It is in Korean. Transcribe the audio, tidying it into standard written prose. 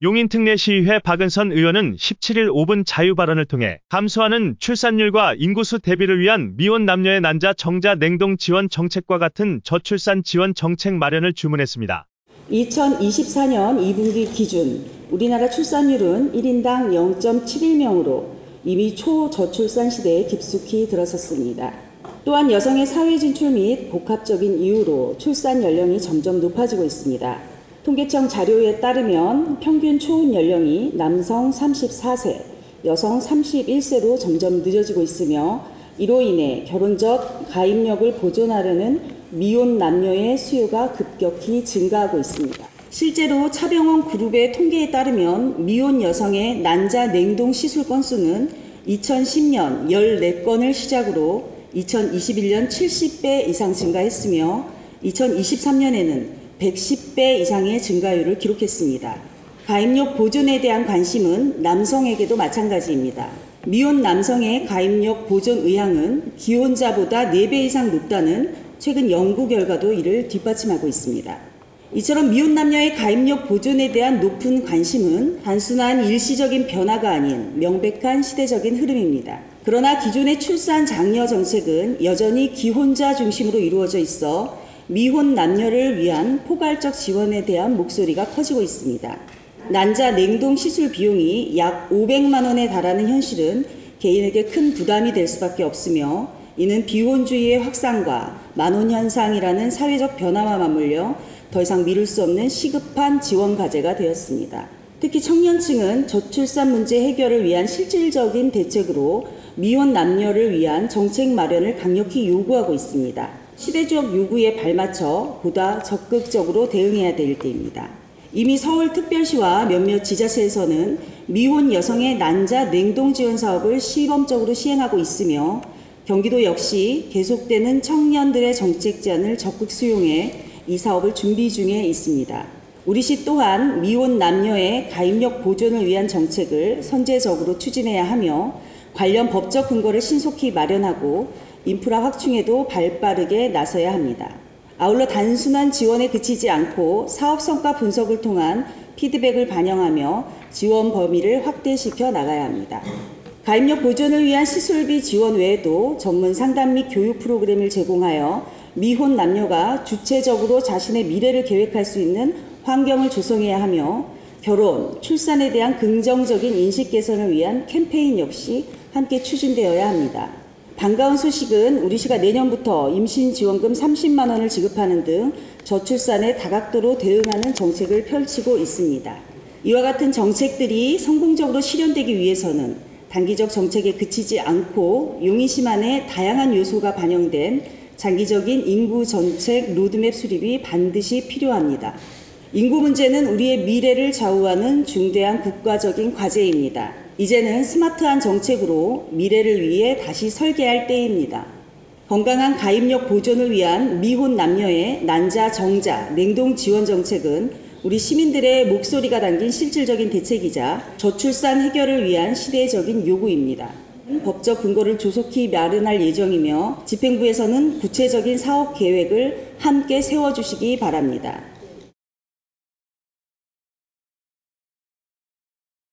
용인특례시의회 박은선 의원은 17일 5분 자유발언을 통해 감소하는 출산율과 인구수 대비를 위한 미혼 남녀의 난자 정자 냉동 지원 정책과 같은 저출산 지원 정책 마련을 주문했습니다. 2024년 2분기 기준 우리나라 출산율은 1인당 0.71명으로 이미 초저출산 시대에 깊숙이 들어섰습니다. 또한 여성의 사회 진출 및 복합적인 이유로 출산 연령이 점점 높아지고 있습니다. 통계청 자료에 따르면 평균 초혼 연령이 남성 34세, 여성 31세로 점점 늦어지고 있으며 이로 인해 결혼 전 가입력을 보존하려는 미혼 남녀의 수요가 급격히 증가하고 있습니다. 실제로 차병원 그룹의 통계에 따르면 미혼 여성의 난자 냉동 시술 건수는 2010년 14건을 시작으로 2021년 70배 이상 증가했으며 2023년에는 110배 이상의 증가율을 기록했습니다. 가입력 보존에 대한 관심은 남성에게도 마찬가지입니다. 미혼 남성의 가입력 보존 의향은 기혼자보다 4배 이상 높다는 최근 연구 결과도 이를 뒷받침하고 있습니다. 이처럼 미혼 남녀의 가입력 보존에 대한 높은 관심은 단순한 일시적인 변화가 아닌 명백한 시대적인 흐름입니다. 그러나 기존의 출산 장려 정책은 여전히 기혼자 중심으로 이루어져 있어 미혼 남녀를 위한 포괄적 지원에 대한 목소리가 커지고 있습니다. 난자 냉동 시술 비용이 약 500만 원에 달하는 현실은 개인에게 큰 부담이 될 수밖에 없으며 이는 비혼주의의 확산과 만혼 현상이라는 사회적 변화와 맞물려 더 이상 미룰 수 없는 시급한 지원 과제가 되었습니다. 특히 청년층은 저출산 문제 해결을 위한 실질적인 대책으로 미혼 남녀를 위한 정책 마련을 강력히 요구하고 있습니다. 시대적 요구에 발맞춰 보다 적극적으로 대응해야 될 때입니다. 이미 서울특별시와 몇몇 지자체에서는 미혼 여성의 난자 냉동 지원 사업을 시범적으로 시행하고 있으며 경기도 역시 계속되는 청년들의 정책 제안을 적극 수용해 이 사업을 준비 중에 있습니다. 우리 시 또한 미혼 남녀의 가입력 보존을 위한 정책을 선제적으로 추진해야 하며 관련 법적 근거를 신속히 마련하고 인프라 확충에도 발빠르게 나서야 합니다. 아울러 단순한 지원에 그치지 않고 사업 성과 분석을 통한 피드백을 반영하며 지원 범위를 확대시켜 나가야 합니다. 가입력 보존을 위한 시술비 지원 외에도 전문 상담 및 교육 프로그램을 제공하여 미혼 남녀가 주체적으로 자신의 미래를 계획할 수 있는 환경을 조성해야 하며 결혼, 출산에 대한 긍정적인 인식 개선을 위한 캠페인 역시 함께 추진되어야 합니다. 반가운 소식은 우리시가 내년부터 임신지원금 30만 원을 지급하는 등 저출산에 다각도로 대응하는 정책을 펼치고 있습니다. 이와 같은 정책들이 성공적으로 실현되기 위해서는 단기적 정책에 그치지 않고 용인시만의 다양한 요소가 반영된 장기적인 인구 정책 로드맵 수립이 반드시 필요합니다. 인구 문제는 우리의 미래를 좌우하는 중대한 국가적인 과제입니다. 이제는 스마트한 정책으로 미래를 위해 다시 설계할 때입니다. 건강한 가입력 보존을 위한 미혼 남녀의 난자 정자 냉동 지원 정책은 우리 시민들의 목소리가 담긴 실질적인 대책이자 저출산 해결을 위한 시대적인 요구입니다. 법적 근거를 조속히 마련할 예정이며 집행부에서는 구체적인 사업 계획을 함께 세워주시기 바랍니다.